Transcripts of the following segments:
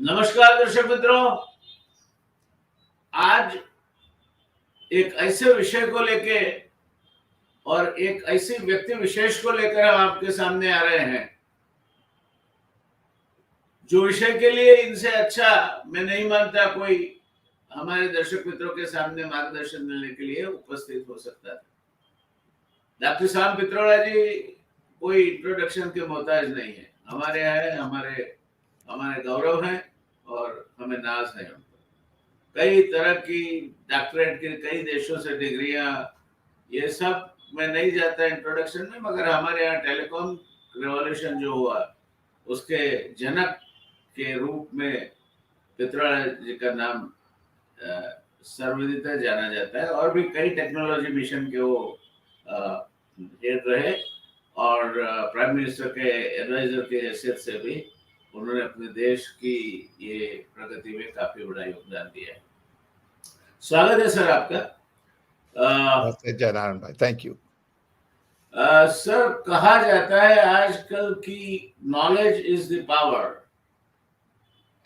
नमस्कार दर्शक मित्रों, आज एक ऐसे विषय को लेके और एक ऐसे व्यक्ति विशेष को लेकर हम आपके सामने आ रहे हैं जो विषय के लिए इनसे अच्छा मैं नहीं मानता कोई हमारे दर्शक मित्रों के सामने मार्गदर्शन मिलने के लिए उपस्थित हो सकता है। डॉक्टर श्याम पित्रोड़ा जी कोई इंट्रोडक्शन के मोहताज नहीं है, हमारे यहाँ है, हमारे गौरव हैं और हमें नाज है। कई तरह की डॉक्टरेट की कई देशों से डिग्रियां, ये सब मैं नहीं जाता इंट्रोडक्शन में, मगर हमारे यहाँ टेलीकॉम रेवोल्यूशन जो हुआ उसके जनक के रूप में पित्रोड़ा जी का नाम सर्वविदित जाना जाता है। और भी कई टेक्नोलॉजी मिशन के वो हेड रहे और प्राइम मिनिस्टर के एडवाइजर के हैसियत से भी उन्होंने अपने देश की ये प्रगति में काफी बड़ा योगदान दिया है। स्वागत है सर आपका। जय नारायण भाई, थैंक यू। सर, कहा जाता है आजकल की knowledge is the power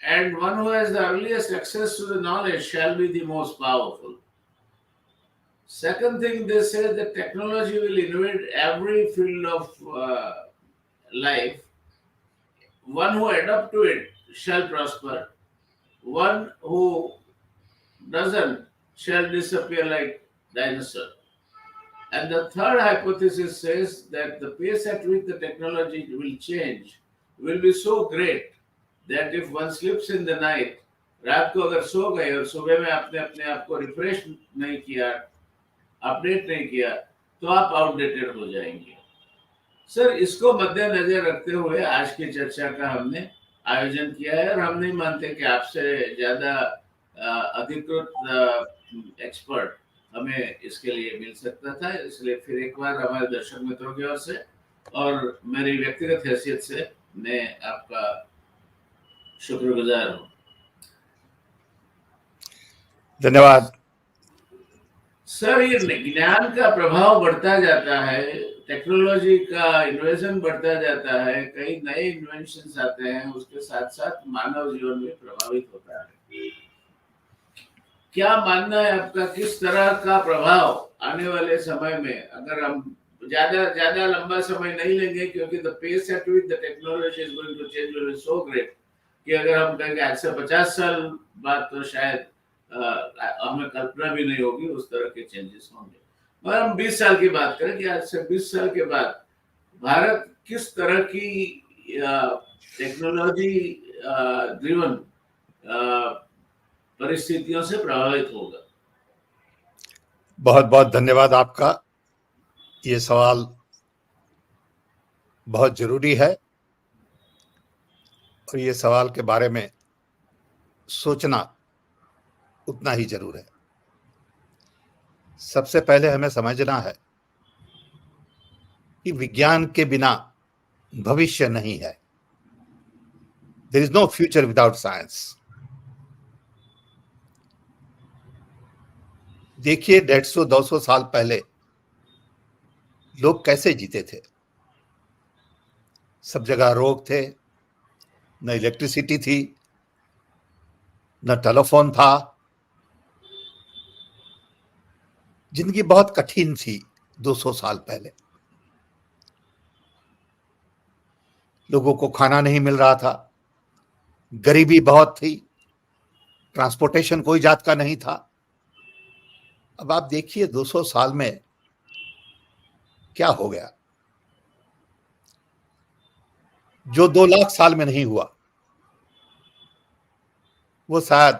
and one who has the earliest access to the knowledge shall be the most powerful. Second thing, they say that technology will invade every field of life. One who adapt to it shall prosper. One who doesn't shall disappear like dinosaur. And the third hypothesis says that the pace at which the technology will change will be so great that if one sleeps in the night, रात को अगर सो गए और सुबह में आपने अपने आप को रिफ्रेश नहीं किया, अपडेट नहीं किया, तो आप आउटडेटेड हो जाएंगे। सर, इसको मद्देनजर रखते हुए आज की चर्चा का हमने आयोजन किया है और हम नहीं मानते कि आपसे ज्यादा अधिकृत एक्सपर्ट हमें इसके लिए मिल सकता था, इसलिए फिर एक बार हमारे दर्शक मित्रों की ओर से और मेरी व्यक्तिगत हैसियत से मैं आपका शुक्रगुजार हूँ। धन्यवाद सर, ये ज्ञान का प्रभाव बढ़ता जाता है, टेक्नोलॉजी का इन्वेंशन बढ़ता जाता है, कई नए इन्वेंशंस आते हैं, उसके साथ साथ मानव जीवन भी प्रभावित होता है। क्या मानना है आपका, किस तरह का प्रभाव आने वाले समय में, अगर हम ज्यादा लंबा समय नहीं लेंगे, क्योंकि the pace at which the technology is going to change will be so great कि अगर हम कहेंगे आज से 50 साल बाद तो शायद हमें कल्पना भी नहीं होगी उस तरह के चेंजेस होंगे। मगर हम 20 साल की बात करें कि आज से 20 साल के बाद भारत किस तरह की टेक्नोलॉजी ड्रिवन परिस्थितियों से प्रभावित होगा। बहुत बहुत धन्यवाद आपका। ये सवाल बहुत जरूरी है और ये सवाल के बारे में सोचना उतना ही जरूर है। सबसे पहले हमें समझना है कि विज्ञान के बिना भविष्य नहीं है। There is no future without science. देखिए 150-200 साल पहले लोग कैसे जीते थे। सब जगह रोग थे, न इलेक्ट्रिसिटी थी, न टेलीफोन था। जिंदगी बहुत कठिन थी 200 साल पहले। लोगों को खाना नहीं मिल रहा था, गरीबी बहुत थी, ट्रांसपोर्टेशन कोई जात का नहीं था। अब आप देखिए 200 साल में क्या हो गया। जो 2 लाख साल में नहीं हुआ वो शायद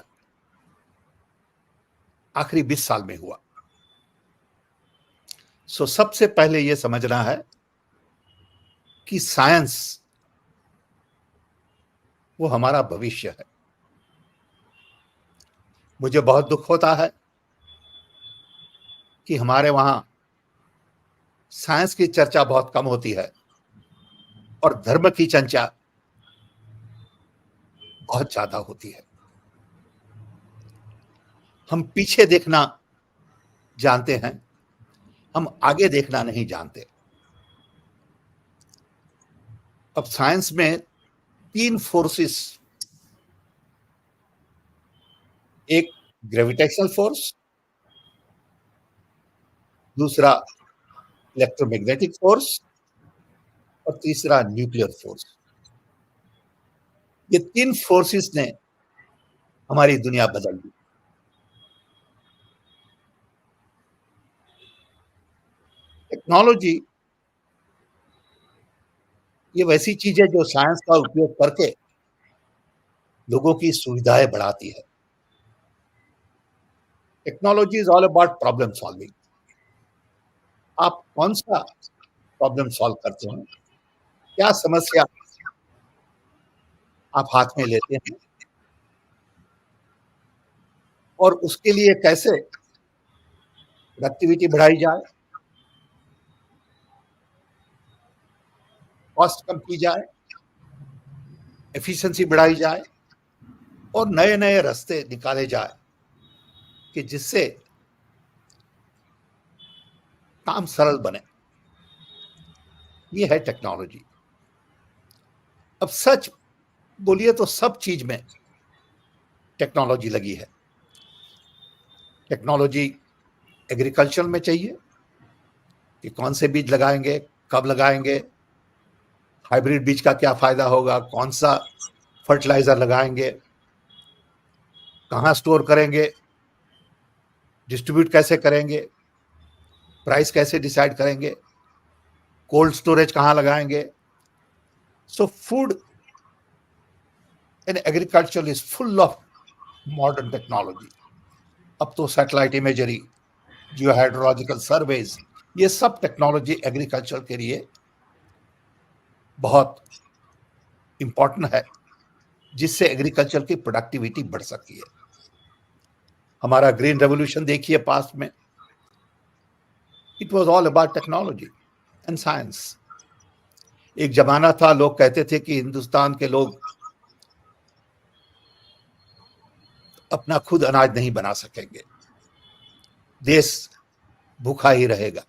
आखिरी 20 साल में हुआ। सबसे पहले यह समझना है कि साइंस वो हमारा भविष्य है। मुझे बहुत दुख होता है कि हमारे वहां साइंस की चर्चा बहुत कम होती है और धर्म की चर्चा बहुत ज्यादा होती है। हम पीछे देखना जानते हैं, हम आगे देखना नहीं जानते। अब साइंस में 3 फोर्सेस एक ग्रेविटेशनल फोर्स, दूसरा इलेक्ट्रोमैग्नेटिक फोर्स और तीसरा न्यूक्लियर फोर्स। ये 3 फोर्सेस ने हमारी दुनिया बदल दी। टेक्नोलॉजी ये वैसी चीज है जो साइंस का उपयोग करके लोगों की सुविधाएं बढ़ाती है। Technology is all about problem solving. आप कौन सा प्रॉब्लम सॉल्व करते हैं, क्या समस्या आप हाथ में लेते हैं और उसके लिए कैसे प्रोडक्टिविटी बढ़ाई जाए, कॉस्ट कम की जाए, एफिशिएंसी बढ़ाई जाए और नए नए रास्ते निकाले जाए कि जिससे काम सरल बने। ये है टेक्नोलॉजी। अब सच बोलिए तो सब चीज में टेक्नोलॉजी लगी है। टेक्नोलॉजी एग्रीकल्चर में चाहिए कि कौन से बीज लगाएंगे, कब लगाएंगे, हाइब्रिड बीज का क्या फायदा होगा, कौन सा फर्टिलाइजर लगाएंगे, कहाँ स्टोर करेंगे, डिस्ट्रीब्यूट कैसे करेंगे, प्राइस कैसे डिसाइड करेंगे, कोल्ड स्टोरेज कहाँ लगाएंगे। So food and agriculture is full of modern technology. अब तो सैटेलाइट इमेजरी, जियो हाइड्रोलॉजिकल सर्वेज, ये सब टेक्नोलॉजी एग्रीकल्चर के लिए बहुत इंपॉर्टेंट है, जिससे एग्रीकल्चर की प्रोडक्टिविटी बढ़ सकती है। हमारा ग्रीन रेवोल्यूशन देखिए पास्ट में, it was all about technology and science. एक जमाना था लोग कहते थे कि हिंदुस्तान के लोग अपना खुद अनाज नहीं बना सकेंगे, देश भूखा ही रहेगा।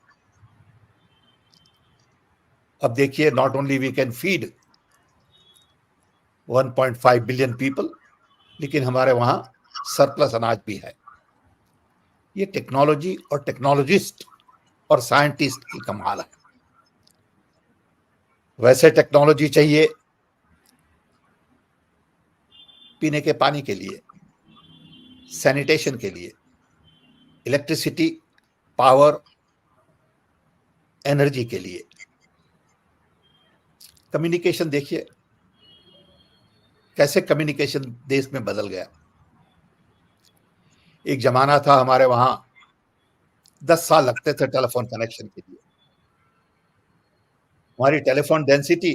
अब देखिए, not only we can feed 1.5 billion people, लेकिन हमारे वहां सरप्लस अनाज भी है। ये टेक्नोलॉजी और टेक्नोलॉजिस्ट और साइंटिस्ट की कमाल है। वैसे टेक्नोलॉजी चाहिए पीने के पानी के लिए, सैनिटेशन के लिए, इलेक्ट्रिसिटी, पावर, एनर्जी के लिए। कम्युनिकेशन देखिए कैसे कम्युनिकेशन देश में बदल गया। एक जमाना था हमारे वहां 10 साल लगते थे टेलीफोन कनेक्शन के लिए। हमारी टेलीफोन डेंसिटी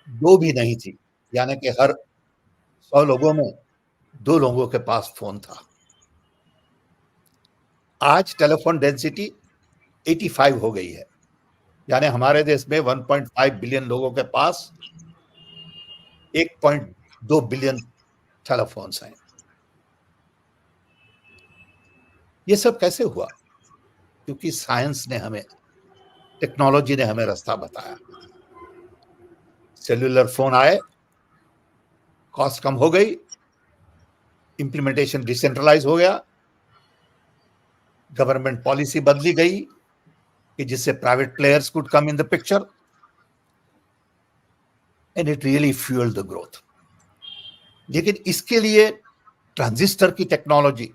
2 भी नहीं थी, यानी कि हर 100 लोगों में 2 लोगों के पास फोन था। आज टेलीफोन डेंसिटी 85 हो गई है, यानी हमारे देश में 1.5 बिलियन लोगों के पास 1.2 बिलियन टेलीफोन्स हैं। ये सब कैसे हुआ? क्योंकि साइंस ने हमें, टेक्नोलॉजी ने हमें रास्ता बताया। सेल्यूलर फोन आए, कॉस्ट कम हो गई, इंप्लीमेंटेशन डिसेंट्रलाइज हो गया, गवर्नमेंट पॉलिसी बदली गई कि जिससे private players could come in the picture, and it really fuelled the growth. लेकिन इसके लिए ट्रांजिस्टर की टेक्नोलॉजी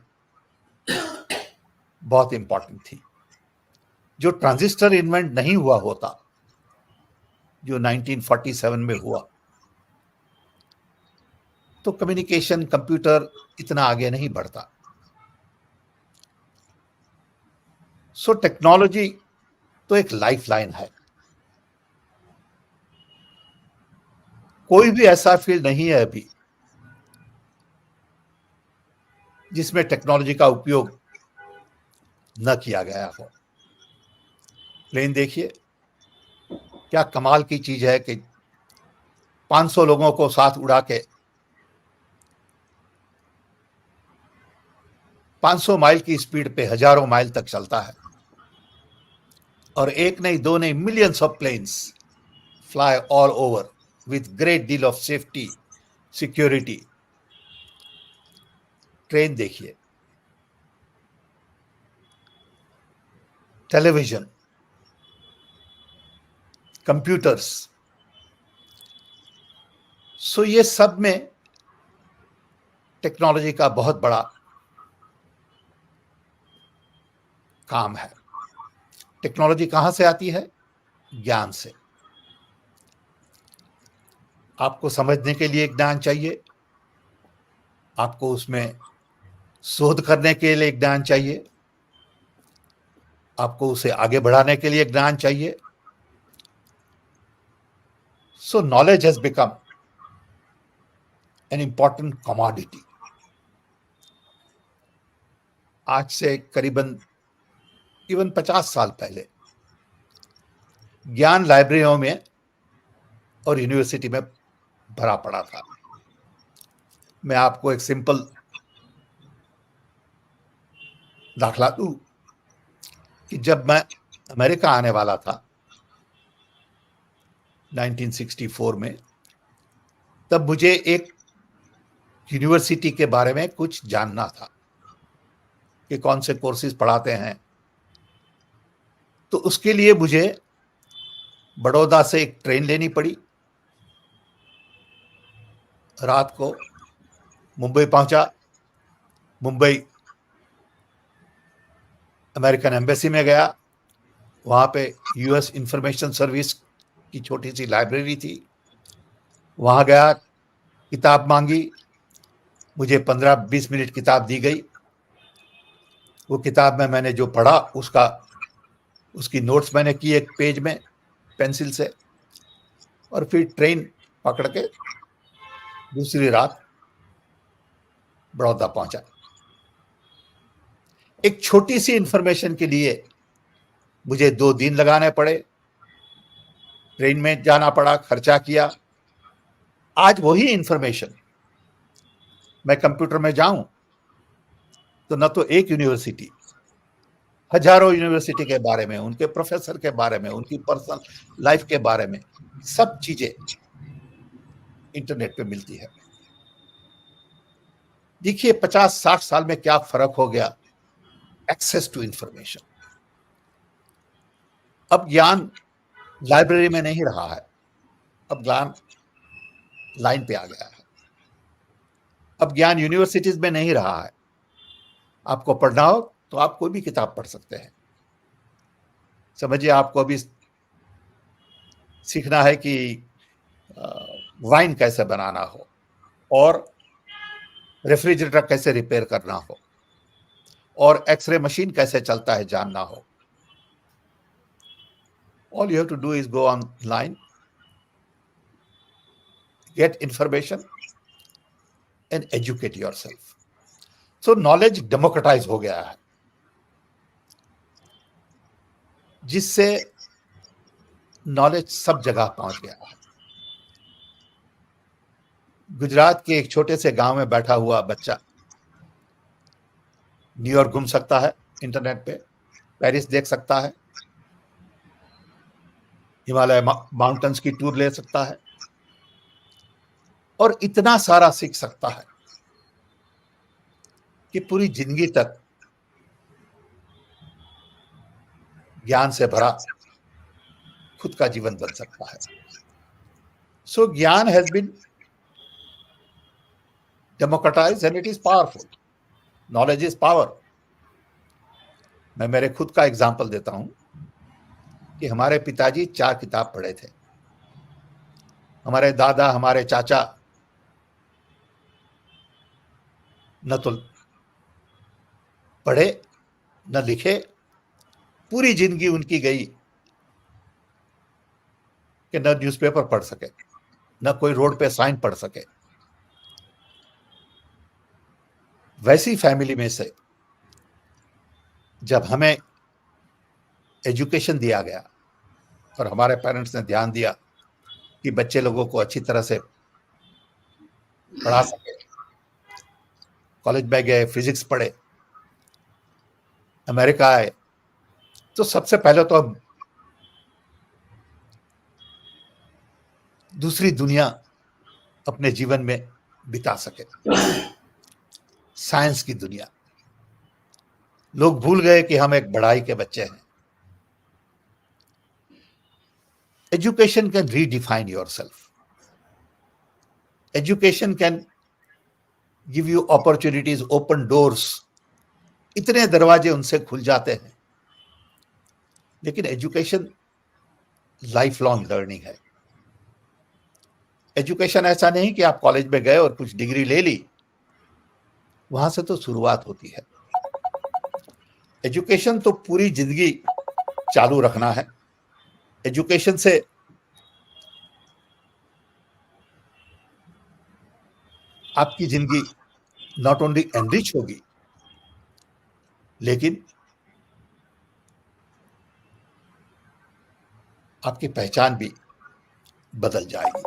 बहुत इंपॉर्टेंट थी। जो ट्रांजिस्टर इन्वेंट नहीं हुआ होता, जो 1947 में हुआ, तो कम्युनिकेशन, कंप्यूटर इतना आगे नहीं बढ़ता। सो टेक्नोलॉजी तो एक लाइफलाइन है। कोई भी ऐसा फील्ड नहीं है अभी जिसमें टेक्नोलॉजी का उपयोग न किया गया हो। प्लेन देखिए, क्या कमाल की चीज है कि 500 लोगों को साथ उड़ा के 500 माइल की स्पीड पे हजारों माइल तक चलता है, और एक नहीं, दो नहीं, millions of planes fly all over with great deal of safety, security. Train देखिए, टेलीविजन, कंप्यूटर्स, सो ये सब में टेक्नोलॉजी का बहुत बड़ा काम है। टेक्नोलॉजी कहां से आती है? ज्ञान से। आपको समझने के लिए ज्ञान चाहिए, आपको उसमें शोध करने के लिए ज्ञान चाहिए, आपको उसे आगे बढ़ाने के लिए ज्ञान चाहिए। सो knowledge has become an important commodity. आज से करीबन 50 साल पहले ज्ञान लाइब्रेरियों में और यूनिवर्सिटी में भरा पड़ा था। मैं आपको एक सिंपल दाखला दूं कि जब मैं अमेरिका आने वाला था 1964 में, तब मुझे एक यूनिवर्सिटी के बारे में कुछ जानना था कि कौन से कोर्सेज पढ़ाते हैं। तो उसके लिए मुझे बड़ौदा से एक ट्रेन लेनी पड़ी, रात को मुंबई पहुंचा, मुंबई अमेरिकन एम्बेसी में गया, वहां पे यूएस इंफॉर्मेशन सर्विस की छोटी सी लाइब्रेरी थी, वहां गया, किताब मांगी, मुझे 15-20 मिनट किताब दी गई। वो किताब में मैंने जो पढ़ा उसकी नोट्स मैंने की एक पेज में पेंसिल से, और फिर ट्रेन पकड़ के दूसरी रात बड़ौदा पहुंचा। एक छोटी सी इंफॉर्मेशन के लिए मुझे 2 दिन लगाने पड़े, ट्रेन में जाना पड़ा, खर्चा किया। आज वही इंफॉर्मेशन मैं कंप्यूटर में जाऊं तो न तो एक यूनिवर्सिटी, हजारों यूनिवर्सिटी के बारे में, उनके प्रोफेसर के बारे में, उनकी पर्सनल लाइफ के बारे में सब चीजें इंटरनेट पे मिलती है। देखिए 50-60 साल में क्या फर्क हो गया, एक्सेस टू इंफॉर्मेशन। अब ज्ञान लाइब्रेरी में नहीं रहा है, अब ज्ञान लाइन पे आ गया है। अब ज्ञान यूनिवर्सिटीज में नहीं रहा है, आपको पढ़ना हो तो आप कोई भी किताब पढ़ सकते हैं। समझिए आपको अभी सीखना है कि वाइन कैसे बनाना हो और रेफ्रिजरेटर कैसे रिपेयर करना हो और एक्सरे मशीन कैसे चलता है जानना हो। All you have to do is go online, get information and educate yourself. So knowledge democratize हो गया है, जिससे नॉलेज सब जगह पहुंच गया है। गुजरात के एक छोटे से गांव में बैठा हुआ बच्चा न्यूयॉर्क घूम सकता है इंटरनेट पे, पेरिस देख सकता है, हिमालय माउंटेन्स की टूर ले सकता है और इतना सारा सीख सकता है कि पूरी जिंदगी तक ज्ञान से भरा खुद का जीवन बन सकता है। सो ज्ञान has been democratised and it is powerful. Knowledge is power. मैं मेरे खुद का एग्जांपल देता हूं कि हमारे पिताजी 4 किताब पढ़े थे, हमारे दादा, हमारे चाचा न तो पढ़े न लिखे, पूरी जिंदगी उनकी गई कि न न्यूज़पेपर पढ़ सके, न कोई रोड पे साइन पढ़ सके। वैसी फैमिली में से जब हमें एजुकेशन दिया गया और हमारे पेरेंट्स ने ध्यान दिया कि बच्चे लोगों को अच्छी तरह से पढ़ा सके, कॉलेज में गए, फिजिक्स पढ़े, अमेरिका आए, तो सबसे पहले तो हम दूसरी दुनिया अपने जीवन में बिता सके। साइंस की दुनिया। लोग भूल गए कि हम एक बढ़ाई के बच्चे हैं। Education can redefine yourself. Education can give you opportunities, open doors. इतने दरवाजे उनसे खुल जाते हैं। लेकिन एजुकेशन लाइफ लॉन्ग लर्निंग है। एजुकेशन ऐसा नहीं कि आप कॉलेज में गए और कुछ डिग्री ले ली, वहां से तो शुरुआत होती है। एजुकेशन तो पूरी जिंदगी चालू रखना है। एजुकेशन से आपकी जिंदगी नॉट ओनली एनरिच होगी, लेकिन आपकी पहचान भी बदल जाएगी।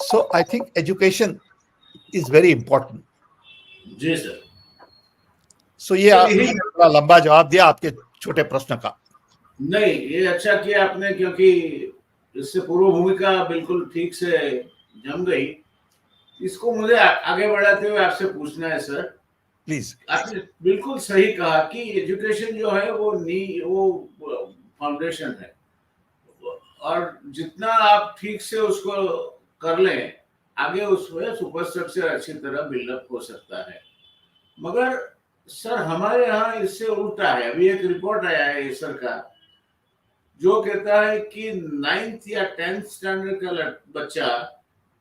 So I think education is very important. जी सर। सो ये सर, यही थोड़ा लंबा जवाब दिया आपके छोटे प्रश्न का। नहीं, ये अच्छा किया आपने, क्योंकि इससे पूर्व भूमिका बिल्कुल ठीक से जम गई। इसको मुझे आगे बढ़ाते हुए आपसे पूछना है सर। प्लीज। आपने बिल्कुल सही कहा कि एजुकेशन जो है वो फाउंडेशन है, और जितना आप ठीक से उसको कर लें, आगे उसमें सुपरस्ट्रक्चर अच्छी तरह बिल्डअप हो सकता है। मगर सर, हमारे यहाँ इससे उल्टा है। अभी एक रिपोर्ट आया है सर का, जो कहता है कि 9th या 10th स्टैंडर्ड का बच्चा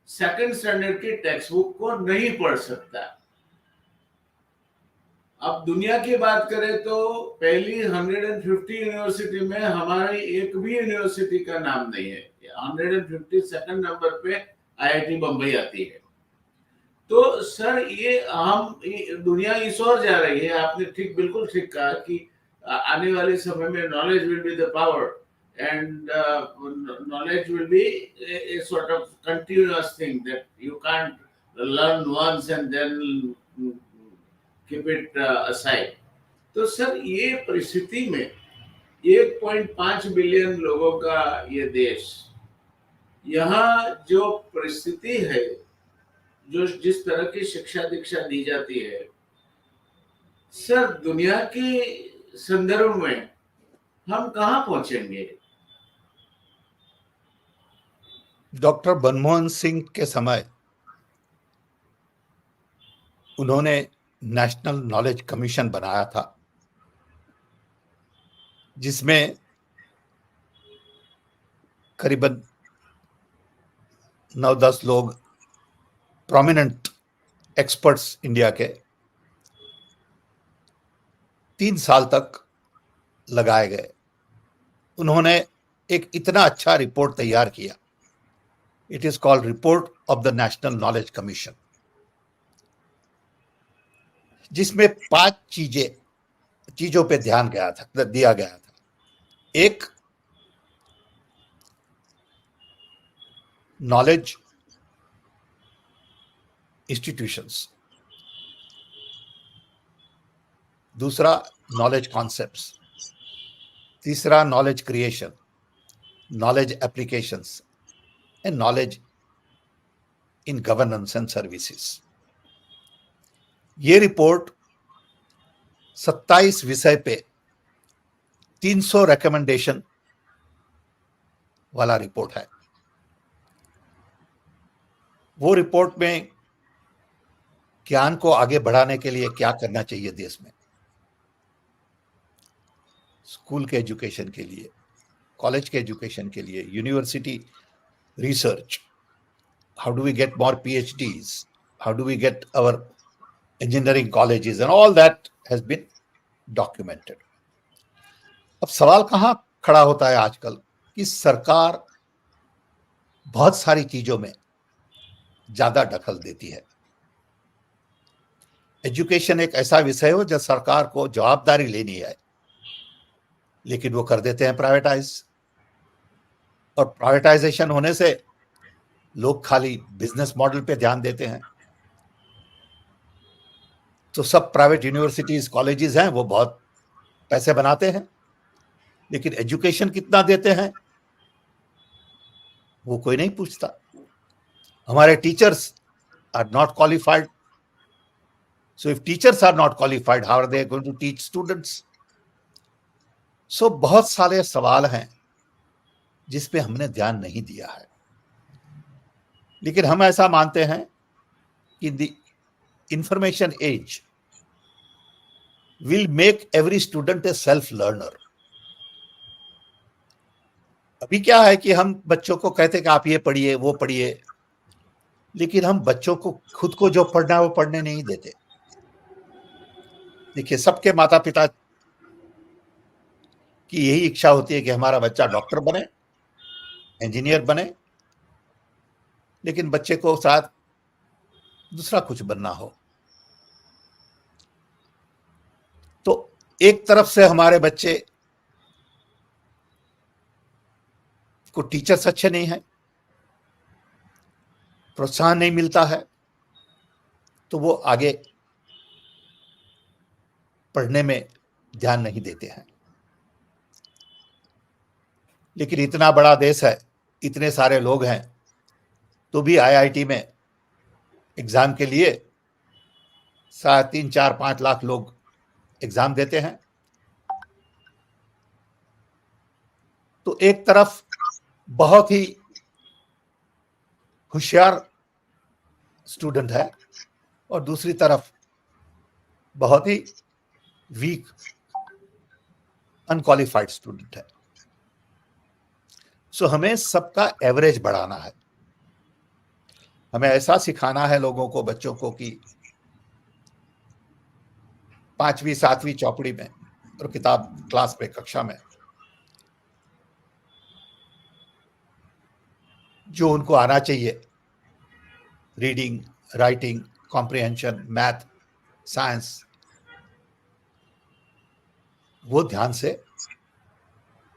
2nd स्टैंडर्ड की टेक्स्ट बुक को नहीं पढ़ सकता। अब दुनिया की बात करें तो पहली 150 यूनिवर्सिटी में हमारी एक भी यूनिवर्सिटी का नाम नहीं है। 152nd नंबर पे आईआईटी बम्बई आती है। तो सर, दुनिया इस ओर जा रही है। आपने बिल्कुल ठीक कहा कि आने वाले समय में knowledge will be the power, and knowledge will be a sort of continuous thing that you can't learn once and then keep it aside. तो सर, ये परिस्थिति में 1.5 बिलियन लोगों का ये देश, यहाँ जो परिस्थिति है, जो जिस तरह की शिक्षा दीक्षा दी जाती है सर, दुनिया के संदर्भ में हम कहाँ पहुंचेंगे? डॉक्टर मनमोहन सिंह के समय उन्होंने नेशनल नॉलेज कमीशन बनाया था, जिसमें करीबन 9-10 लोग प्रोमिनेंट एक्सपर्ट्स इंडिया के 3 साल तक लगाए गए। उन्होंने एक इतना अच्छा रिपोर्ट तैयार किया। It is called report of the national knowledge commission, जिसमें 5 चीजों पे ध्यान दिया गया था। एक, नॉलेज इंस्टीट्यूशंस। दूसरा, नॉलेज कॉन्सेप्ट्स। तीसरा, knowledge creation, knowledge applications and knowledge in governance and services. ये रिपोर्ट 27 विषय पे 300 रिकमेंडेशन वाला रिपोर्ट है। वो रिपोर्ट में ज्ञान को आगे बढ़ाने के लिए क्या करना चाहिए देश में, स्कूल के एजुकेशन के लिए, कॉलेज के एजुकेशन के लिए, university research, how do we get more PhDs, how do we get our engineering colleges, and all that has been documented. अब सवाल कहाँ खड़ा होता है आजकल कि सरकार बहुत सारी चीजों में ज्यादा दखल देती है। एजुकेशन एक ऐसा विषय हो जब सरकार को जवाबदारी लेनी है, लेकिन वो कर देते हैं प्राइवेटाइज। और प्राइवेटाइजेशन होने से लोग खाली बिजनेस मॉडल पे ध्यान देते हैं। तो सब प्राइवेट यूनिवर्सिटीज, कॉलेजेस हैं, वो बहुत पैसे बनाते हैं, लेकिन एजुकेशन कितना देते हैं वो कोई नहीं पूछता। हमारे teachers are not qualified. So if teachers are not qualified, how are they going to teach students? So बहुत सारे सवाल हैं जिस पे हमने ध्यान नहीं दिया है, लेकिन हम ऐसा मानते हैं कि the information age will make every student a self learner. अभी क्या है कि हम बच्चों को कहते हैं कि आप ये पढ़िए वो पढ़िए, लेकिन हम बच्चों को खुद को जो पढ़ना है वो पढ़ने नहीं देते. देखिए, सबके माता पिता की यही इच्छा होती है कि हमारा बच्चा डॉक्टर बने, इंजीनियर बने, लेकिन बच्चे को साथ दूसरा कुछ बनना हो. तो एक तरफ से हमारे बच्चे को टीचर्स अच्छे नहीं हैं, प्रोत्साहन नहीं मिलता है, तो वो आगे पढ़ने में ध्यान नहीं देते हैं. लेकिन इतना बड़ा देश है, इतने सारे लोग हैं, तो भी आईआईटी में एग्जाम के लिए 3, 4, 5 लाख लोग एग्जाम देते हैं. तो एक तरफ बहुत ही होशियार स्टूडेंट है और दूसरी तरफ बहुत ही वीक अनक्वालिफाइड स्टूडेंट है. सो हमें सबका एवरेज बढ़ाना है. हमें ऐसा सिखाना है लोगों को, बच्चों को, कि 5वीं 7वीं चौपड़ी में और किताब क्लास में, कक्षा में जो उनको आना चाहिए, reading, writing, comprehension, math, science, वो ध्यान से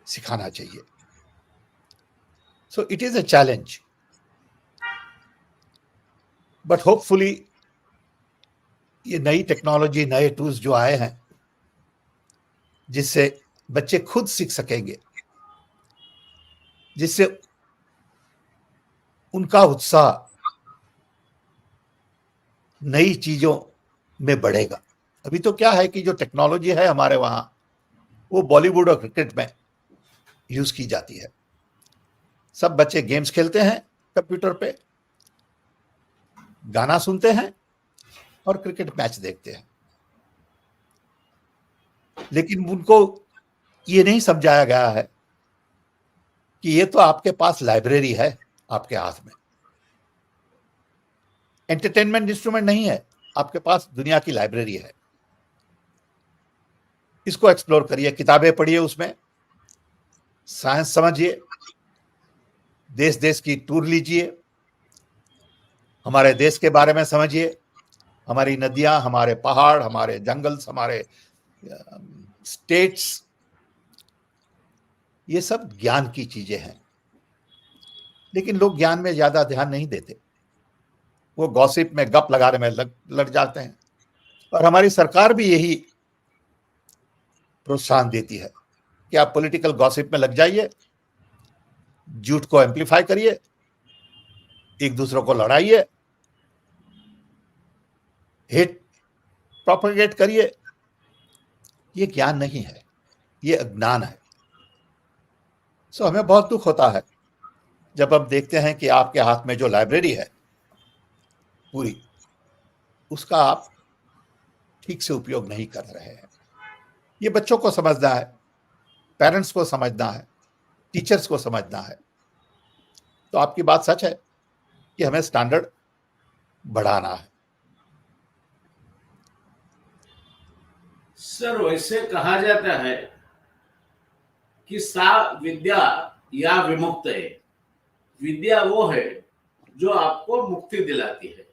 सिखाना चाहिए. So it is a challenge, but hopefully ये नई टेक्नोलॉजी, नए टूल्स जो आए हैं, जिससे बच्चे खुद सीख सकेंगे, जिससे उनका उत्साह नई चीजों में बढ़ेगा. अभी तो क्या है कि जो टेक्नोलॉजी है हमारे वहां, वो बॉलीवुड और क्रिकेट में यूज की जाती है. सब बच्चे गेम्स खेलते हैं कंप्यूटर पे, गाना सुनते हैं और क्रिकेट मैच देखते हैं, लेकिन उनको ये नहीं समझाया गया है कि ये तो आपके पास लाइब्रेरी है आपके हाथ में. एंटरटेनमेंट इंस्ट्रूमेंट नहीं है, आपके पास दुनिया की लाइब्रेरी है. इसको एक्सप्लोर करिए, किताबें पढ़िए, उसमें साइंस समझिए, देश देश की टूर लीजिए, हमारे देश के बारे में समझिए, हमारी नदियां, हमारे पहाड़, हमारे जंगल्स, हमारे स्टेट्स, ये सब ज्ञान की चीजें हैं. लेकिन लोग ज्ञान में ज्यादा ध्यान नहीं देते, वो गॉसिप में, गप लगाने में लग जाते हैं. और हमारी सरकार भी यही प्रोत्साहन देती है कि आप पॉलिटिकल गॉसिप में लग जाइए, झूठ को एम्पलीफाई करिए, एक दूसरे को लड़ाइए, हेट प्रोपेगेट करिए. ये ज्ञान नहीं है, ये अज्ञान है. सो हमें बहुत दुख होता है जब हम देखते हैं कि आपके हाथ में जो लाइब्रेरी है पूरी, उसका आप ठीक से उपयोग नहीं कर रहे हैं. ये बच्चों को समझना है, पेरेंट्स को समझना है, टीचर्स को समझना है. तो आपकी बात सच है कि हमें स्टैंडर्ड बढ़ाना है. सर, वैसे कहा जाता है कि सा विद्या या विमुक्त है. विद्या वो है जो आपको मुक्ति दिलाती है.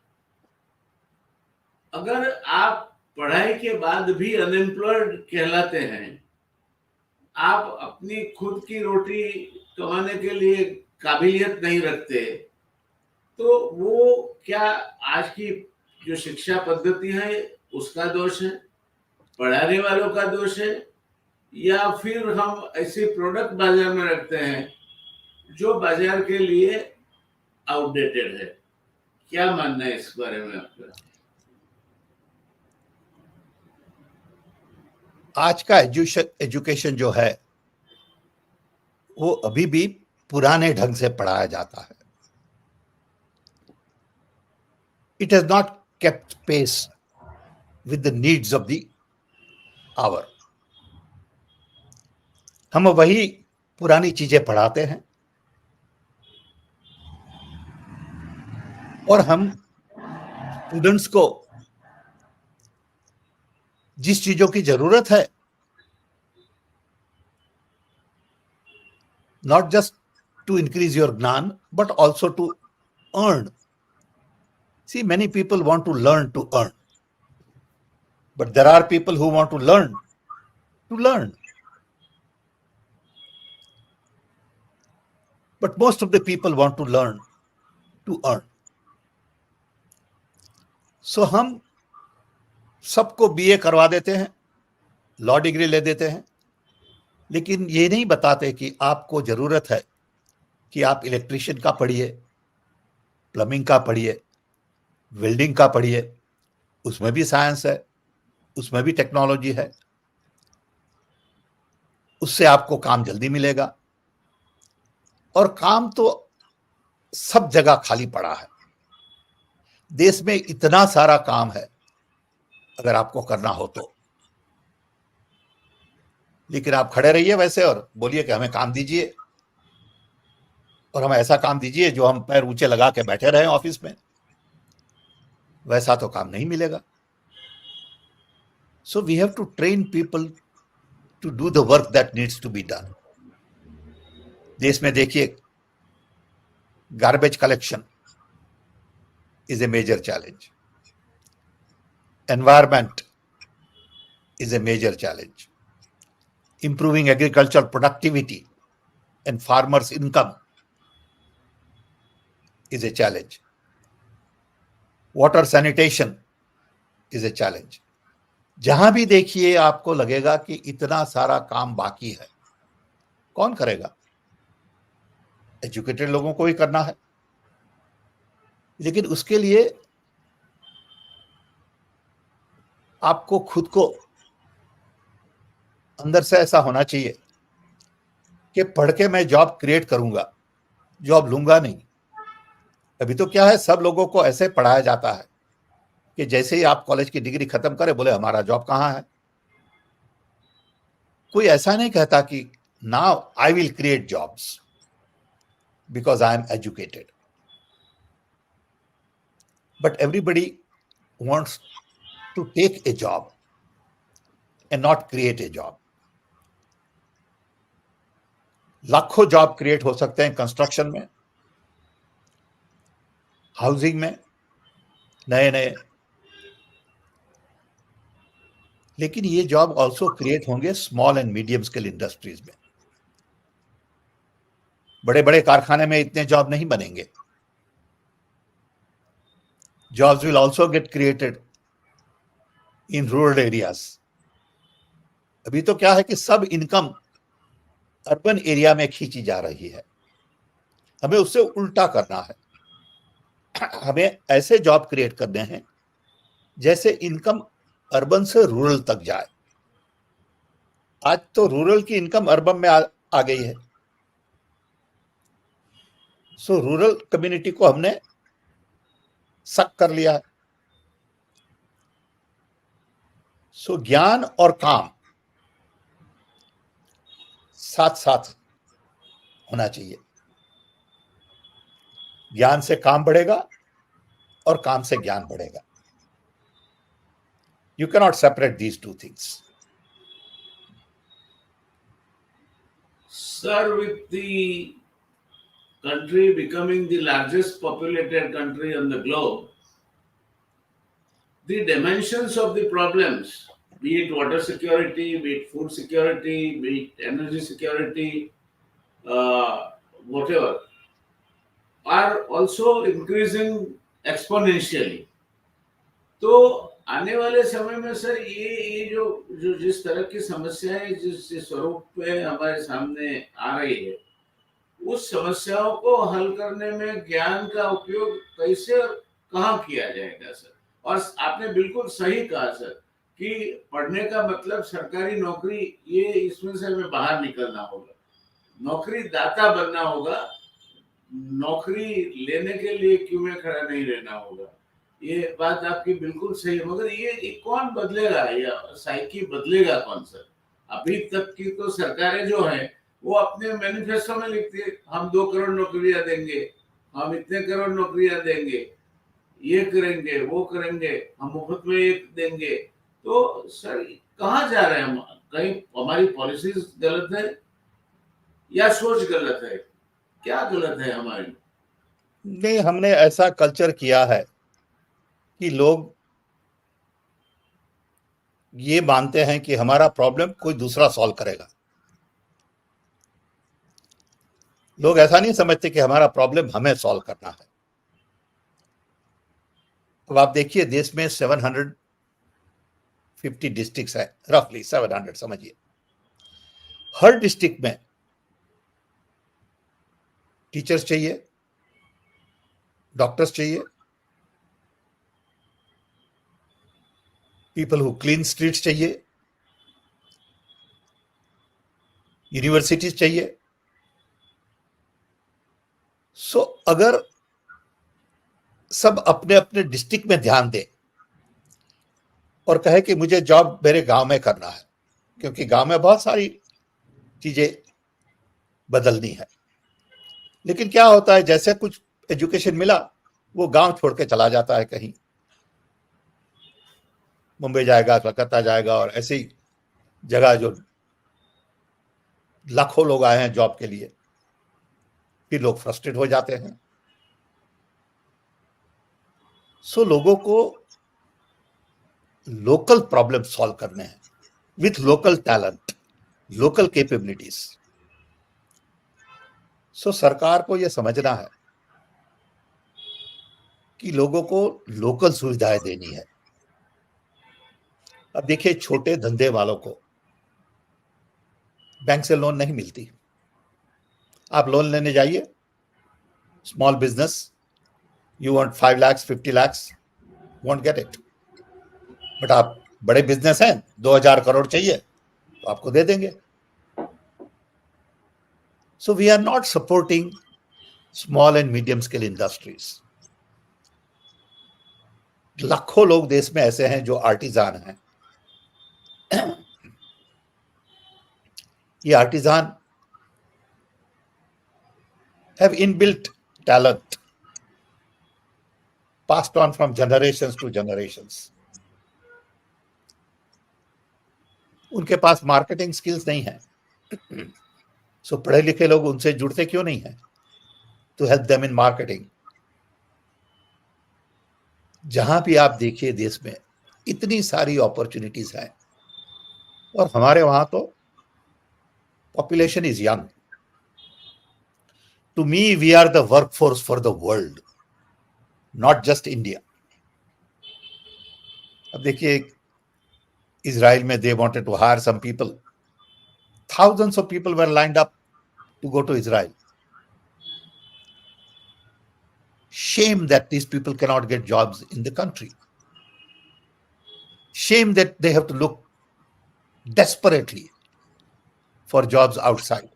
अगर आप पढ़ाई के बाद भी अनएम्प्लॉयड कहलाते हैं, आप अपनी खुद की रोटी कमाने के लिए काबिलियत नहीं रखते, तो वो क्या आज की जो शिक्षा पद्धति है उसका दोष है, पढ़ाने वालों का दोष है, या फिर हम ऐसे प्रोडक्ट बाजार में रखते हैं जो बाजार के लिए आउटडेटेड है? क्या मानना है इस बारे में आपका? आज का एजुकेशन जो है वो अभी भी पुराने ढंग से पढ़ाया जाता है. It has not kept pace with the needs of the hour. हम वही पुरानी चीजें पढ़ाते हैं और हम स्टूडेंट्स को जिस चीजों की जरूरत है, not just to increase your ज्ञान but also to earn. See, many people want to learn to earn, but there are people who want to learn to learn. But most of the people want to learn to earn. So हम सबको BA करवा देते हैं, law degree ले देते हैं, लेकिन ये नहीं बताते कि आपको जरूरत है कि आप इलेक्ट्रिशियन का पढ़िए, प्लम्बिंग का पढ़िए, वेल्डिंग का पढ़िए. उसमें भी साइंस है, उसमें भी टेक्नोलॉजी है. उससे आपको काम जल्दी मिलेगा और काम तो सब जगह खाली पड़ा है. देश में इतना सारा काम है अगर आपको करना हो तो, लेकिन आप खड़े रहिए वैसे और बोलिए कि हमें काम दीजिए और हमें ऐसा काम दीजिए जो हम पैर ऊंचे लगा के बैठे रहे ऑफिस में. वैसा तो काम नहीं मिलेगा. So we have to train people to do the work that needs to be done. देश में देखिए, garbage collection is a major challenge. Environment is a major challenge. Improving agricultural productivity and farmers' income is a challenge. Water sanitation is a challenge. जहां भी देखिए आपको लगेगा कि इतना सारा काम बाकी है. कौन करेगा? एजुकेटेड लोगों को ही करना है, लेकिन उसके लिए आपको खुद को अंदर से ऐसा होना चाहिए कि पढ़ के मैं जॉब क्रिएट करूंगा, जॉब लूंगा नहीं. अभी तो क्या है, सब लोगों को ऐसे पढ़ाया जाता है कि जैसे ही आप कॉलेज की डिग्री खत्म करें बोले हमारा जॉब कहाँ है. कोई ऐसा नहीं कहता कि now I will create jobs because I am educated. But everybody wants to take a job and not create a job. लाखों जॉब क्रिएट हो सकते हैं कंस्ट्रक्शन में, हाउसिंग में, नए नए, लेकिन ये जॉब ऑल्सो क्रिएट होंगे small and medium scale industries में. बड़े बड़े कारखाने में इतने जॉब नहीं बनेंगे. Jobs will also get created in rural areas. अभी तो क्या है कि सब इनकम अर्बन एरिया में खींची जा रही है. हमें उससे उल्टा करना है. हमें ऐसे जॉब क्रिएट करने हैं जैसे इनकम अर्बन से रूरल तक जाए. आज तो रूरल की इनकम अर्बन में आ गई है. सो रूरल कम्युनिटी को हमने सक कर लिया है. सो ज्ञान और काम साथ साथ होना चाहिए. ज्ञान से काम बढ़ेगा और काम से ज्ञान बढ़ेगा. You cannot separate these two things. Sir, with the country becoming the largest populated country on the globe, the dimensions of the problems, be it water security, be it food security, be it energy security, whatever, are also increasing exponentially. तो आने वाले समय में sir ये जो जिस तरह की समस्याएं जिस स्वरूप में हमारे सामने आ रही है, उस समस्याओं को हल करने में ज्ञान का उपयोग कैसे और कहाँ किया जाएगा सर? और आपने बिल्कुल सही कहा सर कि पढ़ने का मतलब सरकारी नौकरी, ये इसमें से हमें बाहर निकलना होगा, नौकरी दाता बनना होगा, नौकरी लेने के लिए क्यों में खड़ा नहीं रहना होगा। ये बात आपकी बिल्कुल सही है, मगर ये कौन बदलेगा, या साइकी बदलेगा कौन सर? अभी तक की तो सरकारें जो है वो अपने मैनिफेस्टो में लिखती है हम 2 करोड़ नौकरियां देंगे, हम इतने करोड़ नौकरियां देंगे, ये करेंगे वो करेंगे, हम मुफ्त में एक देंगे। तो सर कहाँ जा रहे हैं हम? कहीं हमारी पॉलिसीज गलत है या सोच गलत है? क्या गलत है हमारी? नहीं, हमने ऐसा कल्चर किया है कि लोग ये मानते हैं कि हमारा प्रॉब्लम कोई दूसरा सॉल्व करेगा। लोग ऐसा नहीं समझते कि हमारा प्रॉब्लम हमें सॉल्व करना है। अब आप देखिए, देश में 750 डिस्ट्रिक्ट्स है, रफली 700 समझिए। हर डिस्ट्रिक्ट में टीचर्स चाहिए, डॉक्टर्स चाहिए, पीपल हु क्लीन स्ट्रीट्स चाहिए, यूनिवर्सिटीज चाहिए। सो अगर सब अपने अपने डिस्ट्रिक्ट में ध्यान दें और कहे कि मुझे जॉब मेरे गांव में करना है, क्योंकि गांव में बहुत सारी चीजें बदलनी है। लेकिन क्या होता है, जैसे कुछ एजुकेशन मिला वो गांव छोड़ के चला जाता है, कहीं मुंबई जाएगा, कलकत्ता जाएगा, और ऐसी जगह जो लाखों लोग आए हैं जॉब के लिए, फिर लोग फ्रस्ट्रेट हो जाते हैं। सो लोगों को लोकल प्रॉब्लम सॉल्व करने हैं with local talent, local capabilities. So सरकार को यह समझना है कि लोगों को लोकल सुविधाएं देनी है। अब देखिए, छोटे धंधे वालों को बैंक से लोन नहीं मिलती। आप लोन लेने जाइए, small business, you want 5 lakhs 50 lakhs, won't get it. But आप बड़े बिजनेस हैं, 2000 करोड़ चाहिए तो आपको दे देंगे। So we are not supporting small and medium scale industries. लाखों लोग देश में ऐसे हैं जो आर्टिजान हैं। ये artisan have inbuilt talent passed on from generations to generations. उनके पास मार्केटिंग स्किल्स नहीं है। सो पढ़े लिखे लोग उनसे जुड़ते क्यों नहीं है to help them in marketing. जहां भी आप देखिए देश में इतनी सारी अपॉर्चुनिटीज हैं, और हमारे वहां तो population is young. To me we are the workforce for the world, not just India. अब देखिए, इजराइल में they wanted to hire some people, thousands of people were lined up to go to Israel. Shame that these people cannot get jobs in the country. Shame that they have to look desperately for jobs outside.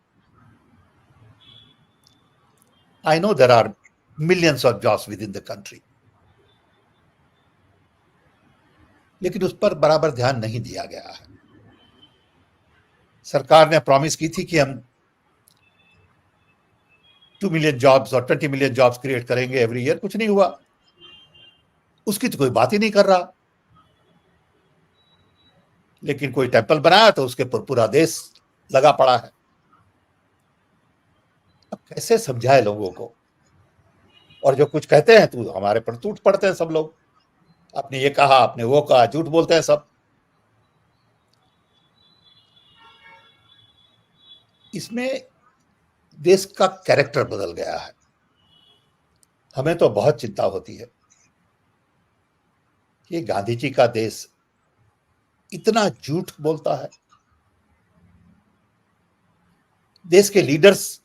I know there are millions of jobs within the country, लेकिन उस पर बराबर ध्यान नहीं दिया गया है। सरकार ने प्रॉमिस की थी कि हम 2 मिलियन जॉब्स और 20 मिलियन जॉब्स क्रिएट करेंगे एवरी ईयर। कुछ नहीं हुआ, उसकी तो कोई बात ही नहीं कर रहा। लेकिन कोई टेंपल बनाया तो उसके पर पूरा देश लगा पड़ा है। अब कैसे समझाए लोगों को? और जो कुछ कहते हैं तो हमारे पर टूट पड़ते हैं सब लोग। आपने ये कहा, आपने वो कहा, झूठ बोलते हैं सब। इसमें देश का कैरेक्टर बदल गया है। हमें तो बहुत चिंता होती है कि गांधी जी का देश इतना झूठ बोलता है। देश के लीडर्स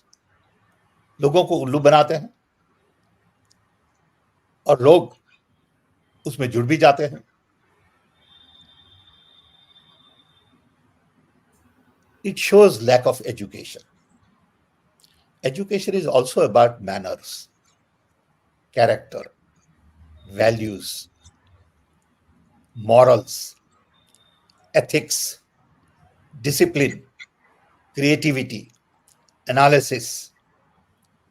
लोगों को उल्लू बनाते हैं, और लोग उसमें जुड़ भी जाते हैं। It shows lack of education. Education is also about manners, character, values, morals, ethics, discipline, creativity, analysis.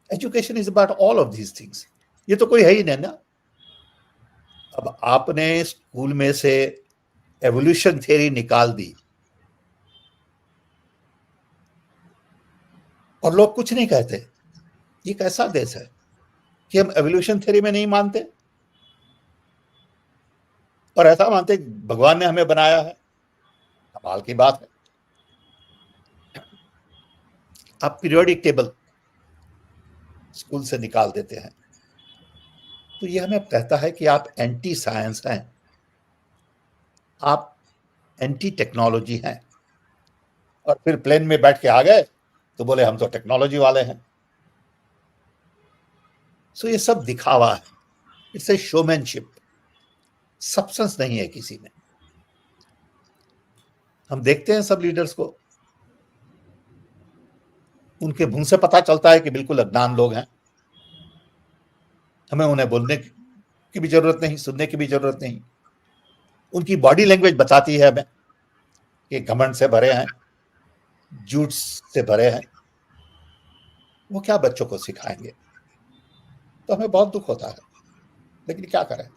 Education is about all of these things. ये तो कोई है ही नहीं ना। अब आपने स्कूल में से एवोल्यूशन थ्योरी निकाल दी और लोग कुछ नहीं कहते। ये कैसा देश है कि हम एवोल्यूशन थ्योरी में नहीं मानते और ऐसा मानते भगवान ने हमें बनाया है। कमाल की बात है। आप पीरियोडिक टेबल स्कूल से निकाल देते हैं तो ये हमें कहता है कि आप एंटी साइंस हैं, आप एंटी टेक्नोलॉजी हैं। और फिर प्लेन में बैठ के आ गए तो बोले हम तो टेक्नोलॉजी वाले हैं। सो ये सब दिखावा है, इट्स ए शोमैनशिप, सब्सटेंस नहीं है किसी में। हम देखते हैं सब लीडर्स को, उनके मुंह से पता चलता है कि बिल्कुल अज्ञान लोग हैं। हमें उन्हें बोलने की भी जरूरत नहीं, सुनने की भी जरूरत नहीं। उनकी बॉडी लैंग्वेज बताती है हमें कि घमंड से भरे हैं, झूठ से भरे हैं। वो क्या बच्चों को सिखाएंगे? तो हमें बहुत दुख होता है, लेकिन क्या करें।